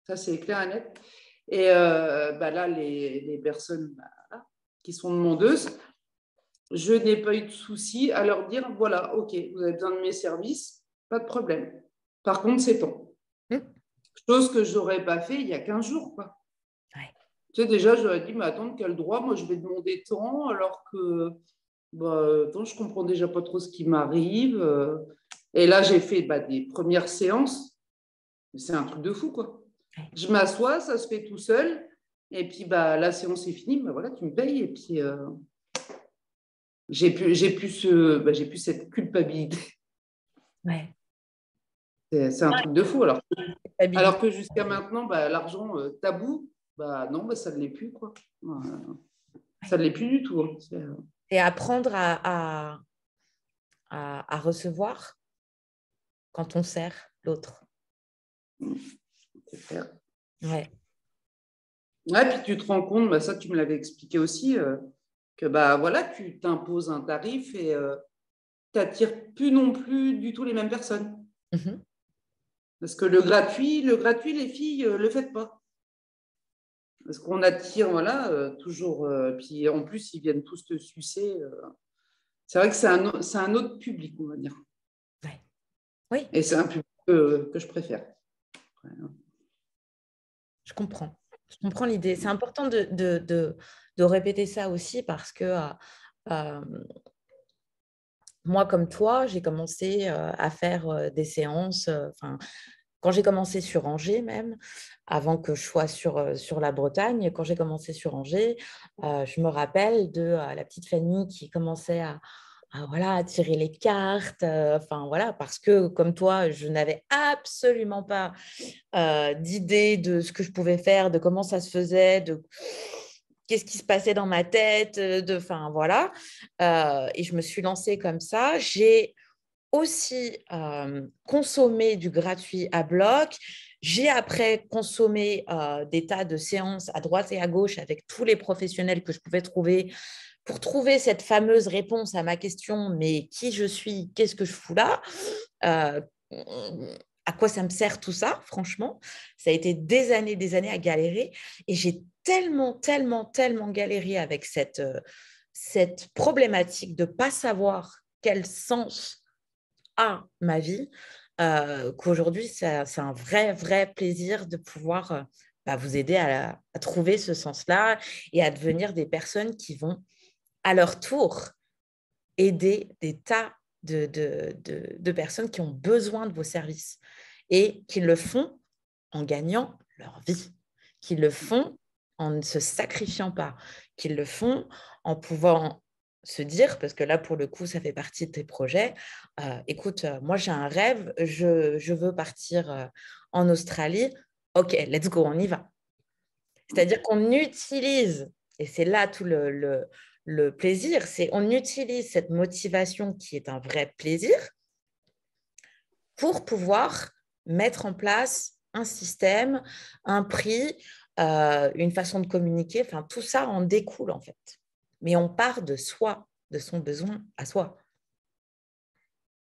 Ça, c'est clair et net. Et bah, là, les personnes qui sont demandeuses, je n'ai pas eu de souci à leur dire, voilà, OK, vous avez besoin de mes services, pas de problème. Par contre, c'est temps. Chose que je n'aurais pas fait il y a 15 jours, quoi. Ouais. Tu sais, déjà, j'aurais dit, mais attends, quel droit? Moi, je vais demander tant, alors que attends, je ne comprends déjà pas trop ce qui m'arrive. Et là, j'ai fait des premières séances. C'est un truc de fou, quoi. Ouais. Je m'assois, ça se fait tout seul. Et puis, la séance est finie. Voilà, tu me payes. Et puis, j'ai plus cette culpabilité. Ouais. C'est un truc de fou. Alors Culpabilité. que jusqu'à maintenant, l'argent tabou, non, ça ne l'est plus, quoi. Ça ne l'est plus du tout. Hein. Et apprendre à recevoir quand on sert l'autre. C'est clair. Ouais. Ouais, puis tu te rends compte, ça tu me l'avais expliqué aussi, que voilà, tu t'imposes un tarif et tu n'attires plus non plus du tout les mêmes personnes. Mm-hmm. Parce que le gratuit, les filles ne le faites pas. Parce qu'on attire, voilà, toujours. Puis en plus, ils viennent tous te sucer. C'est vrai que c'est un autre public, on va dire. Ouais. Oui. Et c'est un public que je préfère. Ouais. Je comprends l'idée. C'est important de répéter ça aussi parce que moi, comme toi, j'ai commencé à faire des séances. Quand j'ai commencé sur Angers même, avant que je sois sur la Bretagne, quand j'ai commencé sur Angers, je me rappelle de la petite Fanny qui commençait à tirer les cartes, voilà, parce que comme toi, je n'avais absolument pas d'idée de ce que je pouvais faire, de comment ça se faisait, de qu'est-ce qui se passait dans ma tête, voilà. Et je me suis lancée comme ça. J'ai aussi consommé du gratuit à bloc. J'ai après consommé des tas de séances à droite et à gauche avec tous les professionnels que je pouvais trouver pour trouver cette fameuse réponse à ma question, mais qui je suis, qu'est-ce que je fous là à quoi ça me sert tout ça, franchement. Ça a été des années à galérer et j'ai tellement galéré avec cette problématique de ne pas savoir quel sens a ma vie, qu'aujourd'hui, c'est un vrai plaisir de pouvoir vous aider à trouver ce sens-là et à devenir des personnes qui vont, à leur tour, aider des tas de personnes qui ont besoin de vos services et qui le font en gagnant leur vie, qui le font en ne se sacrifiant pas, qui le font en pouvant se dire, parce que là, pour le coup, ça fait partie de tes projets, écoute, moi, j'ai un rêve, je veux partir en Australie, ok, let's go, on y va. C'est-à-dire qu'on utilise, et c'est là tout le plaisir, c'est on utilise cette motivation qui est un vrai plaisir pour pouvoir mettre en place un système, un prix, une façon de communiquer, tout ça en découle en fait. Mais on part de soi, de son besoin à soi.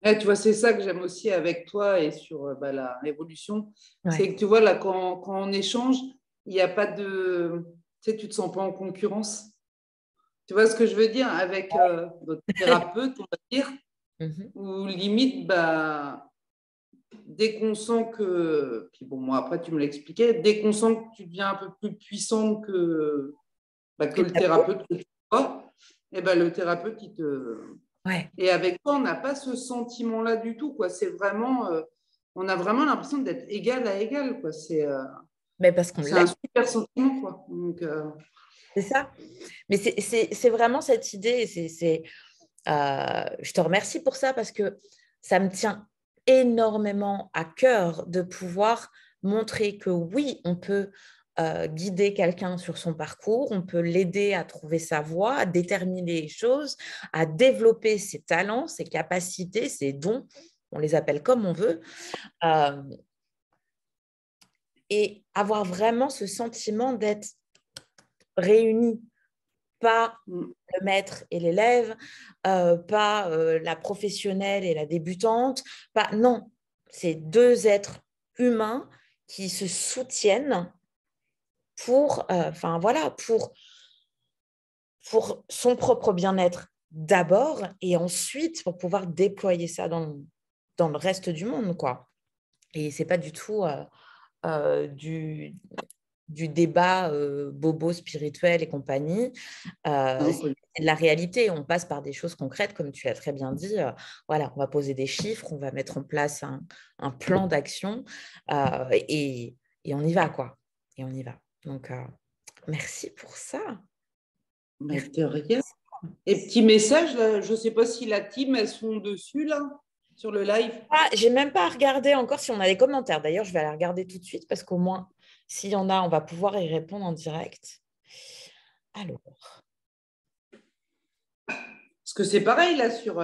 Ouais, tu vois, c'est ça que j'aime aussi avec toi et sur la révolution. Ouais. C'est que tu vois, là, quand on échange, il n'y a pas de. Tu sais, tu ne te sens pas en concurrence. Tu vois ce que je veux dire avec notre thérapeute, on va dire, où limite, dès qu'on sent que. Puis bon, moi, après, tu me l'expliquais, dès qu'on sent que tu deviens un peu plus puissante que le thérapeute que tu vois, et le thérapeute, il te. Ouais. Et avec toi, on n'a pas ce sentiment-là du tout, quoi. C'est vraiment, on a vraiment l'impression d'être égal à égal, quoi. Mais parce qu'on c'est l'aime. un super sentiment, quoi. Donc, c'est ça. Mais c'est vraiment cette idée. Je te remercie pour ça parce que ça me tient énormément à cœur de pouvoir montrer que oui, on peut guider quelqu'un sur son parcours, on peut l'aider à trouver sa voie, à déterminer les choses, à développer ses talents, ses capacités, ses dons, on les appelle comme on veut, et avoir vraiment ce sentiment d'être réunis, pas le maître et l'élève, pas la professionnelle et la débutante, pas, non, c'est deux êtres humains qui se soutiennent pour, voilà, pour son propre bien-être d'abord et ensuite pour pouvoir déployer ça dans le reste du monde, quoi. Et c'est pas du tout du débat bobo spirituel et compagnie. C'est de la réalité. On passe par des choses concrètes, comme tu as très bien dit. Voilà, on va poser des chiffres, on va mettre en place un plan d'action et on y va, quoi. Et on y va. Donc, merci pour ça. Mais de rien. Et petit message, là, je ne sais pas si la team, elles sont dessus, là, sur le live. Ah, j'ai même pas regardé encore si on a des commentaires. D'ailleurs, je vais aller regarder tout de suite parce qu'au moins, s'il y en a, on va pouvoir y répondre en direct. Alors. Parce que c'est pareil, là, sur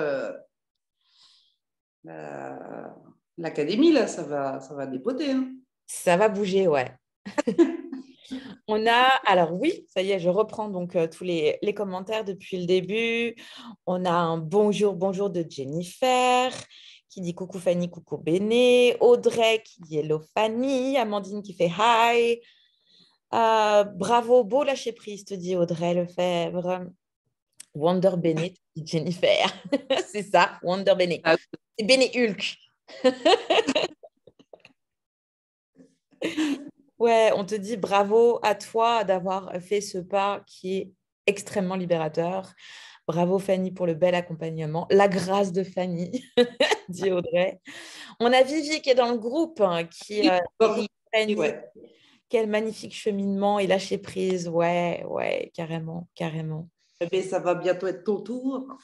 l'académie, là, ça va dépoter. Hein. Ça va bouger, ouais. On a, alors oui, ça y est, je reprends donc tous les commentaires depuis le début. On a un bonjour, bonjour de Jennifer qui dit coucou Fanny, coucou Béné. Audrey qui dit hello Fanny. Amandine qui fait hi. Bravo, beau lâcher prise, te dit Audrey Lefebvre. Wonder Béné, te dit Jennifer. C'est ça, Wonder Béné. Ah. C'est Béné Hulk. Ouais, on te dit bravo à toi d'avoir fait ce pas qui est extrêmement libérateur. Bravo Fanny pour le bel accompagnement. La grâce de Fanny, dit Audrey. On a Vivi qui est dans le groupe, qui ouais. Quel magnifique cheminement et lâcher prise. Ouais, ouais, carrément, carrément. Mais ça va bientôt être ton tour.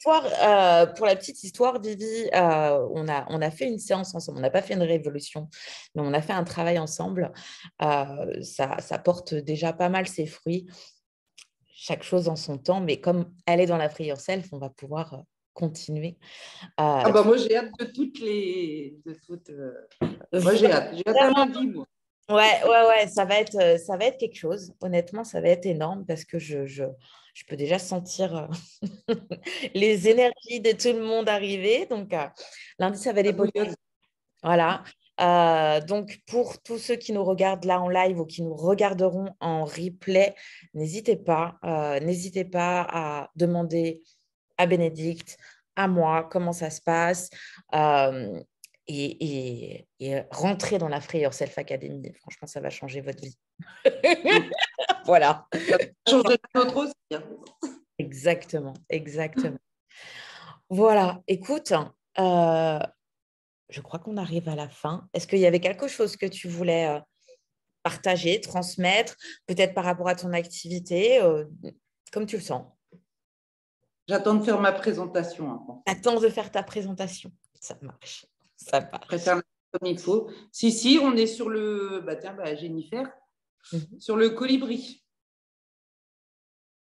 Pour la petite histoire, Vivi, on a fait une séance ensemble. On n'a pas fait une révolution, mais on a fait un travail ensemble. Ça porte déjà pas mal ses fruits. Chaque chose en son temps, mais comme elle est dans la free yourself, on va pouvoir continuer. Moi, j'ai hâte de toutes les... Moi, j'ai hâte à lundi, moi. Ouais, ça va être quelque chose. Honnêtement, ça va être énorme parce que je peux déjà sentir les énergies de tout le monde arriver. Donc, lundi, ça va dépoter. Voilà. Donc, pour tous ceux qui nous regardent là en live ou qui nous regarderont en replay, n'hésitez pas à demander à Bénédicte, à moi, comment ça se passe. Et rentrer dans la Free Yourself Academy. Franchement, ça va changer votre vie. Voilà. Ça change de notre aussi. Hein. Exactement, exactement. Voilà, écoute, je crois qu'on arrive à la fin. Est-ce qu'il y avait quelque chose que tu voulais partager, transmettre, peut-être par rapport à ton activité, comme tu le sens? J'attends de faire ma présentation. Hein. Attends de faire ta présentation. Ça marche. Ça marche. Préfère comme il faut. Si, on est sur le... Jennifer, sur le colibri.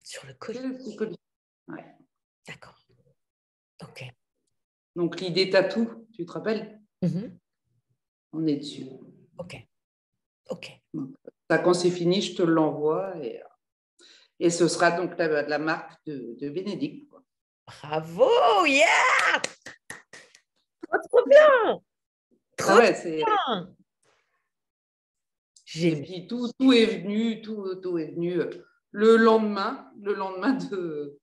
Sur le colibri. Le petit colibri. Ouais. D'accord. OK. Donc, l'idée tatou, tu te rappelles? On est dessus. OK. Donc, ça, quand c'est fini, je te l'envoie et ce sera donc la marque de Bénédicte. Quoi. Bravo, yeah! Trop bien! Trop bien! Et puis, tout est venu, tout est venu le lendemain de...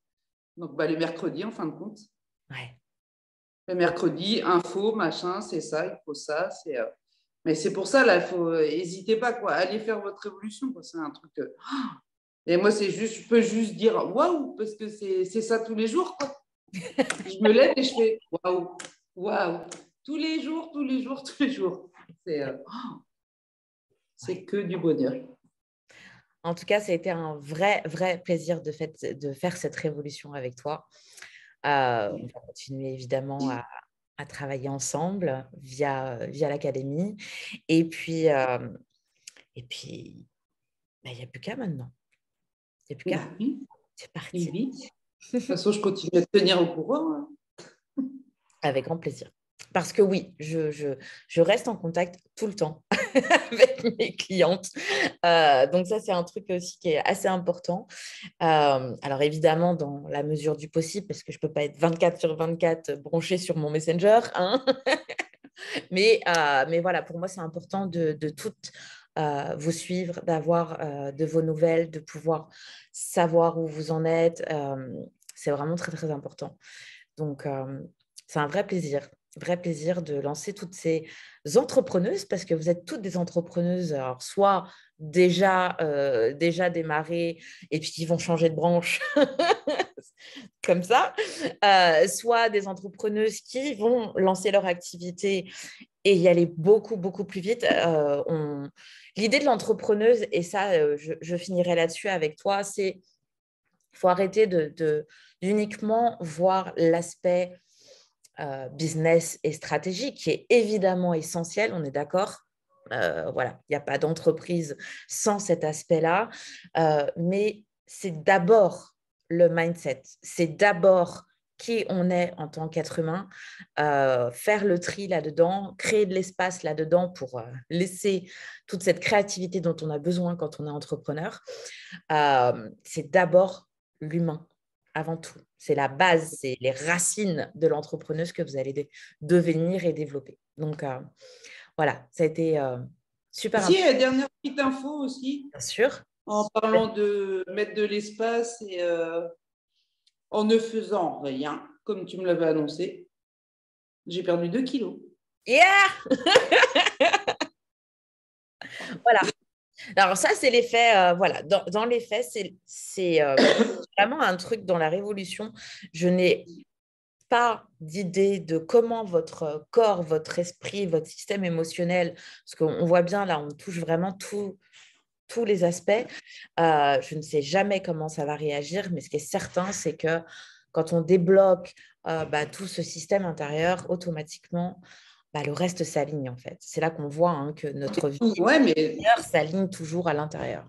Donc, le mercredi, en fin de compte. Ouais. Le mercredi, info, machin, c'est ça, il faut ça. Mais c'est pour ça, là, il faut... N'hésitez pas, quoi. Allez faire votre révolution, quoi. C'est un truc... Et moi, je peux juste dire waouh, parce que c'est ça tous les jours, quoi. Je me lève et je fais waouh, waouh. Tous les jours. C'est que du bonheur. En tout cas, ça a été un vrai plaisir de faire cette révolution avec toi. On va continuer évidemment à travailler ensemble via l'académie. Et puis, il n'y a plus qu'à maintenant. Il n'y a plus qu'à. Oui, C'est parti. oui. De toute façon, je continue à te tenir au courant. Hein. Avec grand plaisir. Parce que oui, je reste en contact tout le temps avec mes clientes. Donc ça, c'est un truc aussi qui est assez important. Alors évidemment, dans la mesure du possible, parce que je ne peux pas être 24/24 branchée sur mon Messenger. Hein. Mais voilà, pour moi, c'est important de toutes vous suivre, d'avoir de vos nouvelles, de pouvoir savoir où vous en êtes. C'est vraiment très, très important. Donc, c'est un vrai plaisir de lancer toutes ces entrepreneuses parce que vous êtes toutes des entrepreneuses, alors soit déjà démarrées et puis qui vont changer de branche comme ça, soit des entrepreneuses qui vont lancer leur activité et y aller beaucoup, beaucoup plus vite. L'idée de l'entrepreneuse, et ça, je finirai là-dessus avec toi, c'est qu'il faut arrêter d'uniquement voir l'aspect business et stratégique, qui est évidemment essentiel, on est d'accord. Voilà, il n'y a pas d'entreprise sans cet aspect-là, mais c'est d'abord le mindset, c'est d'abord qui on est en tant qu'être humain, faire le tri là-dedans, créer de l'espace là-dedans pour laisser toute cette créativité dont on a besoin quand on est entrepreneur. C'est d'abord l'humain avant tout. C'est la base, c'est les racines de l'entrepreneuse que vous allez devenir et développer. Donc, voilà, ça a été super Si, important. dernière petite info aussi, Bien sûr. en parlant de mettre de l'espace et en ne faisant rien, comme tu me l'avais annoncé, j'ai perdu 2 kilos. Yeah. Voilà. Alors ça, c'est l'effet, voilà, dans les faits, c'est vraiment un truc dans la révolution. Je n'ai pas d'idée de comment votre corps, votre esprit, votre système émotionnel, parce qu'on voit bien là, on touche vraiment tous les aspects. Je ne sais jamais comment ça va réagir, mais ce qui est certain, c'est que quand on débloque tout ce système intérieur, automatiquement, le reste s'aligne en fait. C'est là qu'on voit que notre vie Ouais, mais intérieure s'aligne toujours à l'intérieur.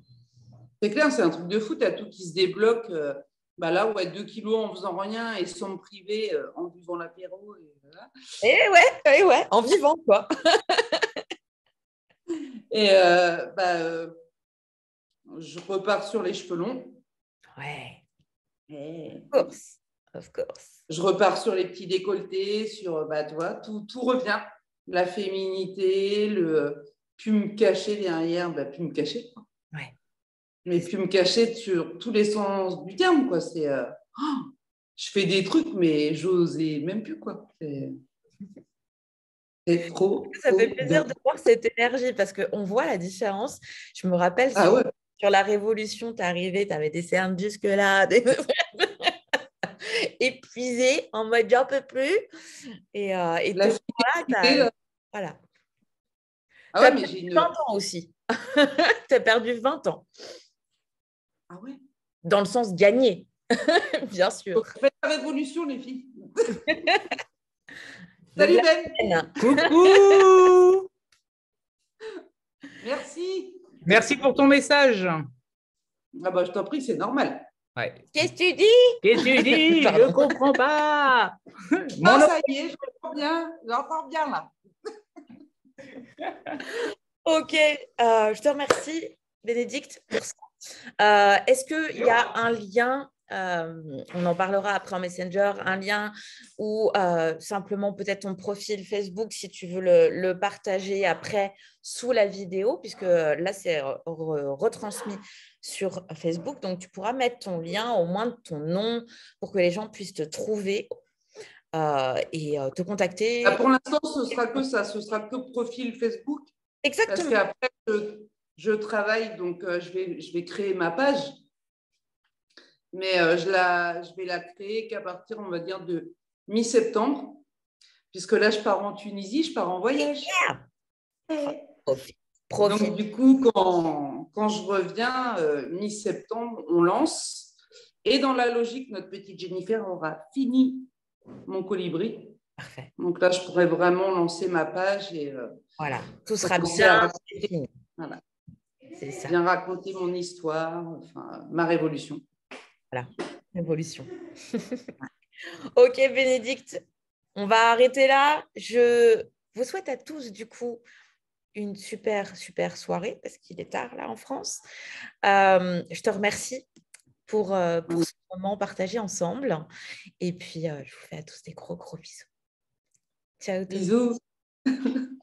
c'est clair, c'est un truc de fou. Tu as tout qui se débloque. Là, ouais, 2 kilos en faisant rien et sans me priver en buvant l'apéro. Et, voilà. Et ouais, en vivant quoi. Et je repars sur les cheveux longs. Ouais, Et of course, of course. je repars sur les petits décolletés, sur, tu vois, tout revient. La féminité, le plus me cacher derrière, plus me cacher. Ouais. Mais plus me cacher sur tous les sens du terme, quoi. Je fais des trucs, mais j'osais même plus, quoi. C'est trop, Ça fait trop plaisir bien. de voir cette énergie parce qu'on voit la différence. Je me rappelle Ah ouais. sur la Révolution, tu es arrivé, tu avais des cernes jusque-là, épuisé, en mode j'en peux plus. Et La féminité, là. voilà. Ah Tu as ouais, mais j'ai perdu une. 20 ans aussi. Tu as perdu 20 ans. Ah ouais. Dans le sens gagné, bien sûr. Donc, faites la révolution, les filles. De Salut la Ben. peine. Coucou! Merci. Merci pour ton message. Ah bah, je t'en prie, c'est normal. Ouais. Qu'est-ce que tu dis? Qu'est-ce que tu dis? Je Pardon. comprends pas. Ah, Mon... ça y est, j'entends bien là. Ok, je te remercie, Bénédicte, pour ça. Est-ce qu'il y a un lien, on en parlera après en Messenger, un lien ou simplement peut-être ton profil Facebook si tu veux le partager après sous la vidéo, puisque là, c'est retransmis sur Facebook. Donc, tu pourras mettre ton lien, au moins de ton nom, pour que les gens puissent te trouver et te contacter. Pour l'instant, ce sera que ça, ce sera que profil Facebook. Parce Exactement. qu'après, je travaille, donc je vais créer ma page. Mais je vais la créer qu'à partir, on va dire, de mi-septembre. Puisque là, je pars en Tunisie, je pars en voyage. Yeah. Profite. Donc, du coup, quand je reviens, mi-septembre, on lance. Et dans la logique, notre petite Jennifer aura fini mon colibri. Parfait. Donc là, je pourrais vraiment lancer ma page et Voilà, tout sera commencer à bien raconter, défini. voilà, C'est ça. bien raconter mon histoire, enfin, ma révolution. Voilà, évolution. Ok, Bénédicte, on va arrêter là. Je vous souhaite à tous, du coup, une super, super soirée parce qu'il est tard là en France. Je te remercie pour ce moment partagé ensemble. Et puis, je vous fais à tous des gros, gros bisous. Ciao tout le monde. Bisous.